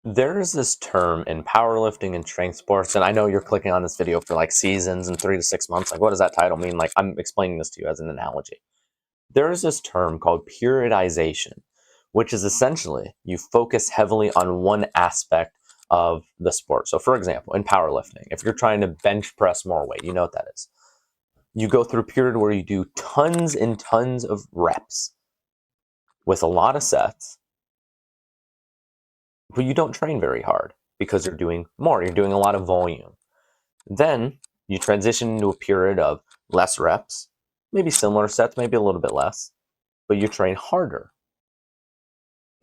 There's this term in powerlifting and strength sports, and I know you're clicking on this video for like seasons and 3 to 6 months. Like, what does that title mean? Like, I'm explaining this to you as an analogy. There is this term called periodization, which is essentially you focus heavily on one aspect of the sport. So, for example, in powerlifting, if you're trying to bench press more weight, you know what that is. You go through a period where you do tons and tons of reps with a lot of sets, but you don't train very hard because you're doing more. You're doing a lot of volume. Then you transition into a period of less reps, maybe similar sets, maybe a little bit less, but you train harder.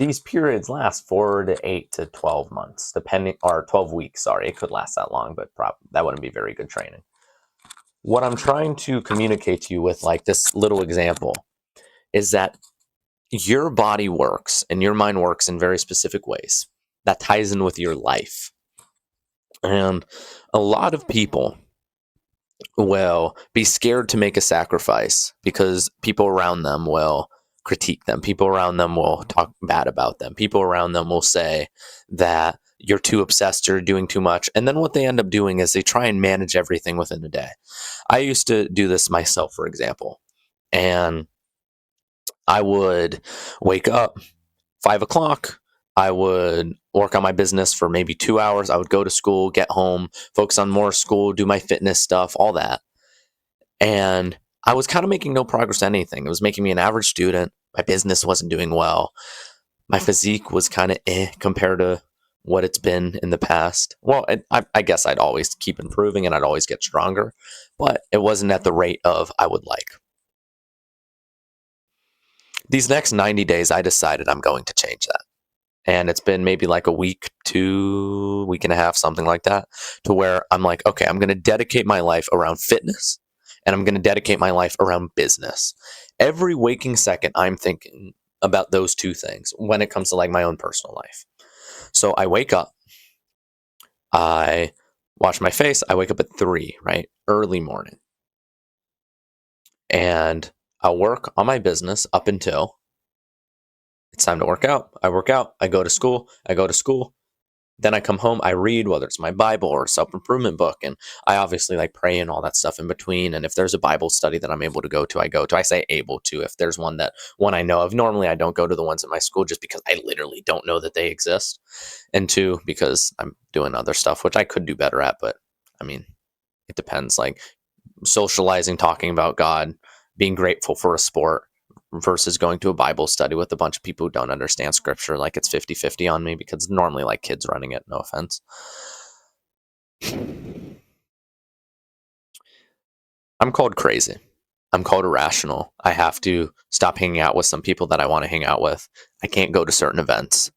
These periods last 4 to 8 to 12 months, depending, or 12 weeks. Sorry, it could last that long, but that wouldn't be very good training. What I'm trying to communicate to you with like this little example is that your body works and your mind works in very specific ways that ties in with your life. And a lot of people will be scared to make a sacrifice because people around them will critique them. People around them will talk bad about them. People around them will say that you're too obsessed, you're doing too much. And then what they end up doing is they try and manage everything within a day. I used to do this myself, for example, and I would wake up 5 o'clock. I would work on my business for maybe 2 hours. I would go to school, get home, focus on more school, do my fitness stuff, all that. And I was kind of making no progress on anything. It was making me an average student. My business wasn't doing well. My physique was kind of compared to what it's been in the past. Well, I guess I'd always keep improving and I'd always get stronger, but it wasn't at the rate of I would like. These next 90 days, I decided I'm going to change that. And it's been maybe like a week, week and a half, something like that, to where I'm like, okay, I'm going to dedicate my life around fitness and I'm going to dedicate my life around business. Every waking second, I'm thinking about those two things when it comes to like my own personal life. So I wake up, I wash my face, I wake up at 3, right? Early morning. And I'll work on my business up until it's time to work out. I work out, I go to school, Then I come home, I read, whether it's my Bible or a self-improvement book, and I obviously like pray and all that stuff in between. And if there's a Bible study that I'm able to go to, I go to. I say able to. If there's one I know of, normally I don't go to the ones at my school just because I literally don't know that they exist. And 2, because I'm doing other stuff, which I could do better at, but I mean, it depends. Like socializing, talking about God, being grateful for a sport versus going to a Bible study with a bunch of people who don't understand scripture. Like it's 50-50 on me because it's normally like kids running it. No offense. I'm called crazy. I'm called irrational. I have to stop hanging out with some people that I want to hang out with. I can't go to certain events.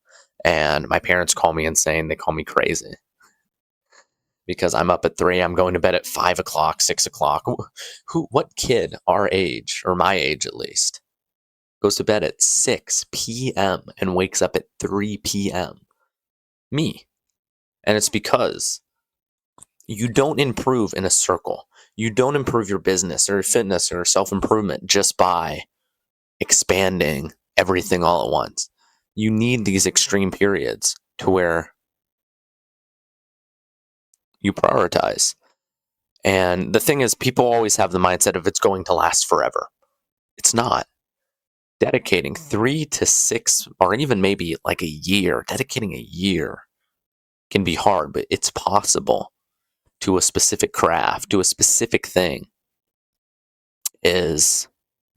And my parents call me insane. They call me crazy because I'm up at 3. I'm going to bed at 5 o'clock, 6 o'clock. What kid our age, or my age at least, goes to bed at 6 p.m. and wakes up at 3 p.m.? Me. And it's because you don't improve in a circle. You don't improve your business or your fitness or self-improvement just by expanding everything all at once. You need these extreme periods to where you prioritize. And the thing is, people always have the mindset of it's going to last forever. It's not. Dedicating 3 to 6, or even maybe like a year, dedicating a year can be hard, but it's possible to a specific craft, to a specific thing, is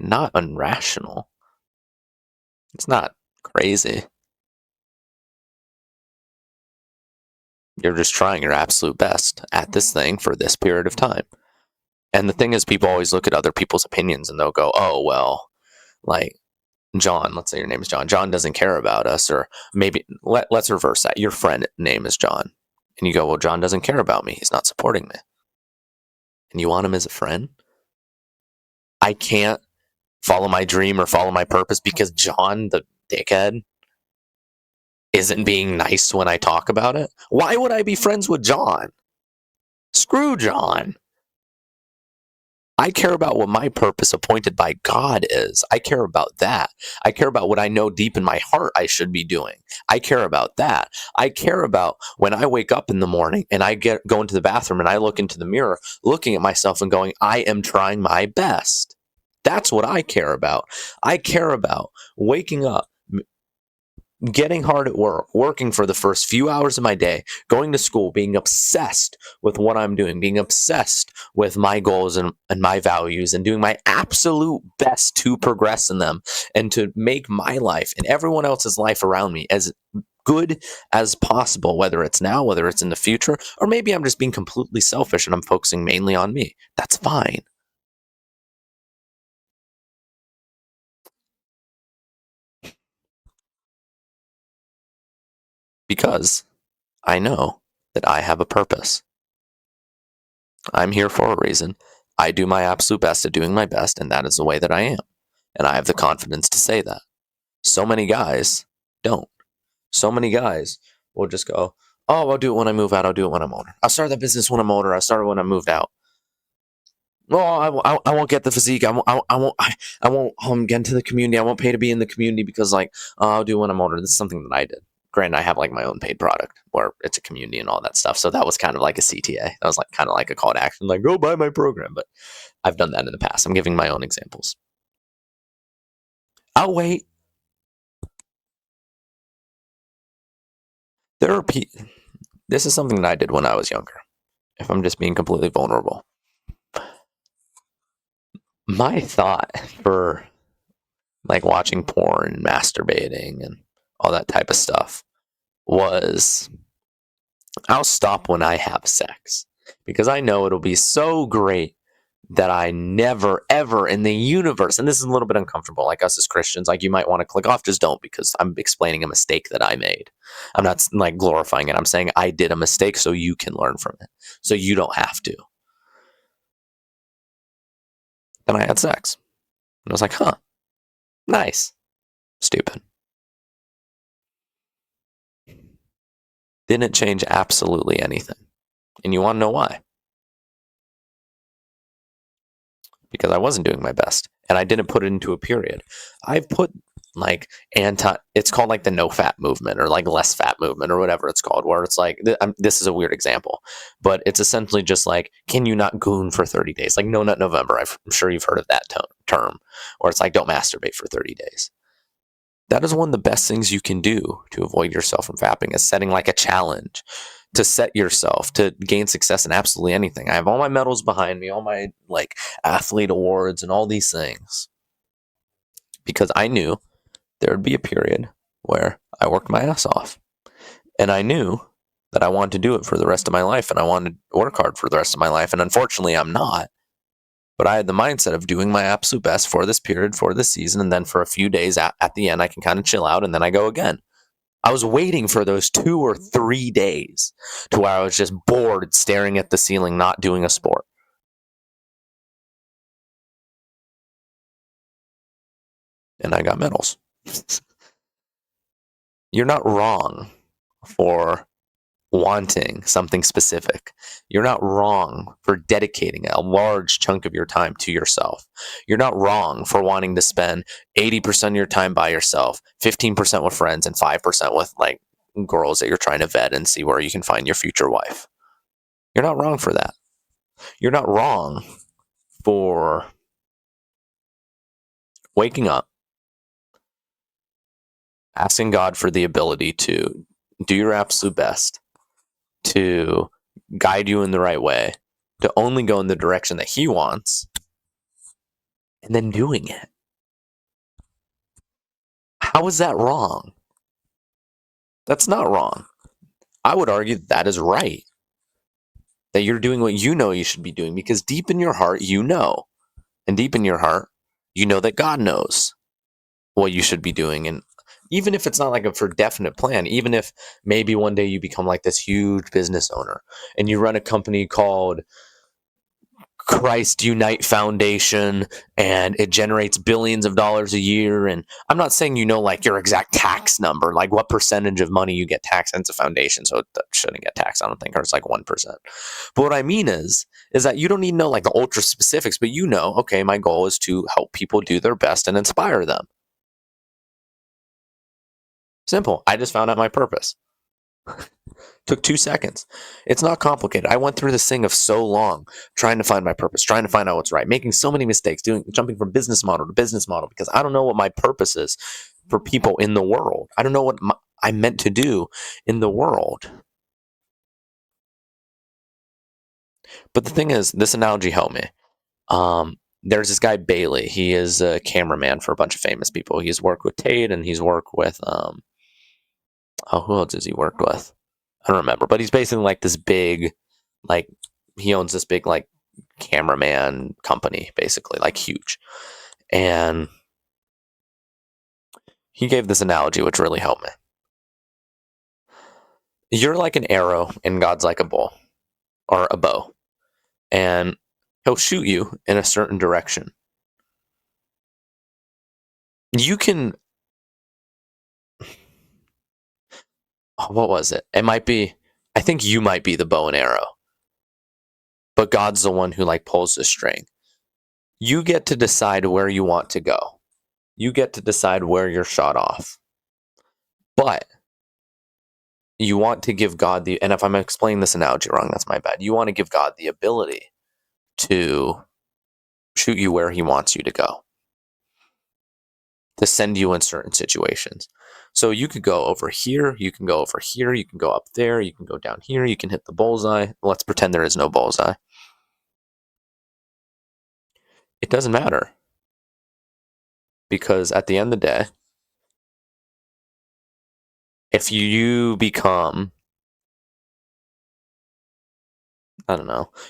not unrational. It's not crazy. You're just trying your absolute best at this thing for this period of time. And the thing is, people always look at other people's opinions and they'll go, oh, well, like John, let's say your name is John. John doesn't care about us. Or maybe let's reverse that. Your friend name is John. And you go, well, John doesn't care about me. He's not supporting me. And you want him as a friend? I can't follow my dream or follow my purpose because John, the dickhead, isn't being nice when I talk about it. Why would I be friends with John? Screw John. I care about what my purpose appointed by God is. I care about that. I care about what I know deep in my heart I should be doing. I care about that. I care about when I wake up in the morning and I go into the bathroom and I look into the mirror, looking at myself and going, I am trying my best. That's what I care about. I care about waking up, getting hard at work, working for the first few hours of my day, going to school, being obsessed with what I'm doing, being obsessed with my goals and my values, and doing my absolute best to progress in them and to make my life and everyone else's life around me as good as possible, whether it's now, whether it's in the future, or maybe I'm just being completely selfish and I'm focusing mainly on me. That's fine. Because I know that I have a purpose. I'm here for a reason. I do my absolute best at doing my best, and that is the way that I am. And I have the confidence to say that. So many guys don't. So many guys will just go, oh, I'll do it when I move out. I'll do it when I'm older. I'll start the business when I'm older. I'll start it when I moved out. Well, I won't get the physique. I won't get into the community. I won't pay to be in the community because, like, I'll do it when I'm older. This is something that I did. Granted, I have like my own paid product where it's a community and all that stuff. So that was kind of like a CTA. That was like kind of like a call to action, like go buy my program. But I've done that in the past. I'm giving my own examples. I'll wait. There are people. This is something that I did when I was younger. If I'm just being completely vulnerable, my thought for like watching porn and masturbating and all that type of stuff was I'll stop when I have sex because I know it'll be so great that I never, ever in the universe, and this is a little bit uncomfortable, like us as Christians, like you might want to click off, just don't, because I'm explaining a mistake that I made. I'm not like glorifying it. I'm saying I did a mistake so you can learn from it, so you don't have to. Then I had sex. And I was like, huh, nice. Stupid. Didn't change absolutely anything. And you want to know why? Because I wasn't doing my best and I didn't put it into a period. I've put like it's called like the no fat movement or like less fat movement or whatever it's called, where it's like, this is a weird example, but it's essentially just like, can you not goon for 30 days? Like No Nut November. I'm sure you've heard of that term, or it's like, don't masturbate for 30 days. That is one of the best things you can do to avoid yourself from fapping, is setting like a challenge to set yourself to gain success in absolutely anything. I have all my medals behind me, all my like athlete awards and all these things, because I knew there would be a period where I worked my ass off, and I knew that I wanted to do it for the rest of my life, and I wanted to work hard for the rest of my life. And unfortunately, I'm not. But I had the mindset of doing my absolute best for this period, for this season, and then for a few days at the end, I can kind of chill out, and then I go again. I was waiting for those 2 or 3 days to where I was just bored, staring at the ceiling, not doing a sport. And I got medals. You're not wrong for wanting something specific. You're not wrong for dedicating a large chunk of your time to yourself. You're not wrong for wanting to spend 80% of your time by yourself, 15% with friends, and 5% with like girls that you're trying to vet and see where you can find your future wife. You're not wrong for that. You're not wrong for waking up, asking God for the ability to do your absolute best, to guide you in the right way, to only go in the direction that He wants, and then doing it. How is that wrong? That's not wrong. I would argue that is right. That you're doing what you know you should be doing, because deep in your heart, you know. And deep in your heart, you know that God knows what you should be doing. And even if it's not like a for definite plan, even if maybe one day you become like this huge business owner and you run a company called Christ Unite Foundation and it generates billions of dollars a year. And I'm not saying like your exact tax number, like what percentage of money you get taxed into foundation. So it shouldn't get taxed, I don't think, or it's like 1%. But what I mean is that you don't need to know like the ultra specifics, but okay, my goal is to help people do their best and inspire them. Simple. I just found out my purpose. Took 2 seconds. It's not complicated. I went through this thing of so long trying to find my purpose, trying to find out what's right, making so many mistakes, jumping from business model to business model because I don't know what my purpose is for people in the world. I don't know what I'm meant to do in the world. But the thing is, this analogy helped me. There's this guy Bailey. He is a cameraman for a bunch of famous people. He's worked with Tate and he's worked with who else has he worked with? I don't remember, but he's basically like this big, like he owns this big like cameraman company, basically like huge. And he gave this analogy which really helped me. You're like an arrow and God's like a bow or a bow, and he'll shoot you in a certain direction. You can, what was it? It might be, I think you might be the bow and arrow, but God's the one who like pulls the string. You get to decide where you want to go. You get to decide where you're shot off. But you want to give God and if I'm explaining this analogy wrong, that's my bad. You want to give God the ability to shoot you where he wants you to go, to send you in certain situations. So you could go over here, you can go over here, you can go up there, you can go down here, you can hit the bullseye. Let's pretend there is no bullseye. It doesn't matter. Because at the end of the day, if you become,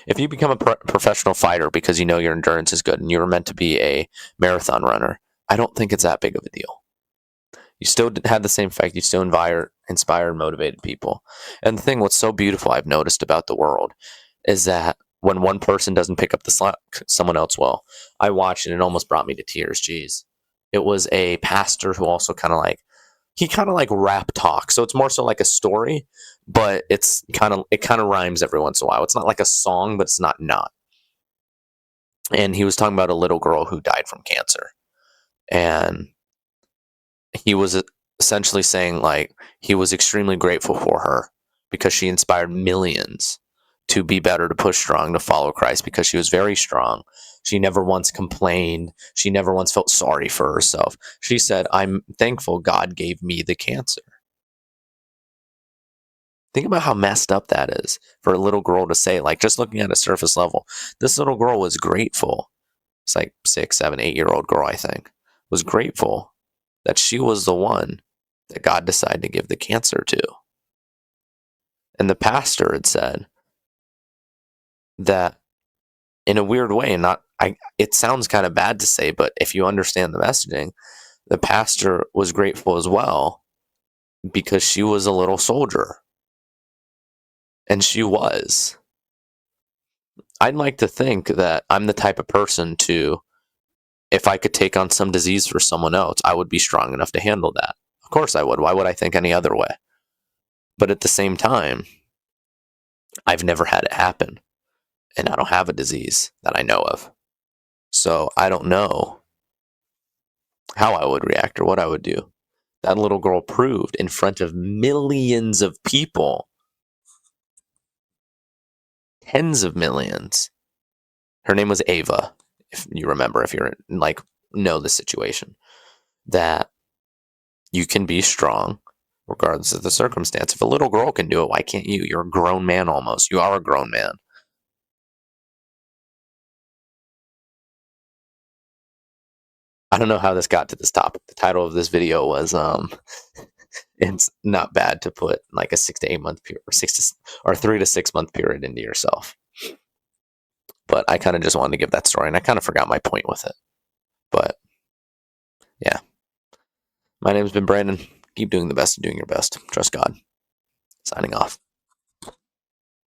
if you become a professional fighter because your endurance is good and you were meant to be a marathon runner, I don't think it's that big of a deal. You still had the same effect. You still inspired, motivated people. And the thing, what's so beautiful I've noticed about the world is that when one person doesn't pick up the slack, someone else will. I watched it and it almost brought me to tears. Jeez. It was a pastor who also kind of like rap talk. So it's more so like a story, but it kind of rhymes every once in a while. It's not like a song, but it's not. And he was talking about a little girl who died from cancer. And he was essentially saying like he was extremely grateful for her because she inspired millions to be better, to push strong, to follow Christ because she was very strong. She never once complained. She never once felt sorry for herself. She said, I'm thankful God gave me the cancer. Think about how messed up that is for a little girl to say, like just looking at a surface level. This little girl was grateful. It's like 6, 7, 8-year-old girl, I think, was grateful that she was the one that God decided to give the cancer to. And the pastor had said that in a weird way, it sounds kind of bad to say, but if you understand the messaging, the pastor was grateful as well because she was a little soldier. And she was. I'd like to think that I'm the type of person if I could take on some disease for someone else, I would be strong enough to handle that. Of course I would. Why would I think any other way? But at the same time, I've never had it happen. And I don't have a disease that I know of. So I don't know how I would react or what I would do. That little girl proved in front of millions of people, tens of millions. Her name was Ava, if you remember, if you're like, know the situation, that you can be strong regardless of the circumstance. If a little girl can do it, why can't you? You're a grown man almost. You are a grown man. I don't know how this got to this topic. The title of this video was it's not bad to put like a 6 to 8 month period or 3 to 6 month period into yourself. But I kind of just wanted to give that story and I kind of forgot my point with it. But yeah. My name's been Brandon. Keep doing the best and doing your best. Trust God. Signing off.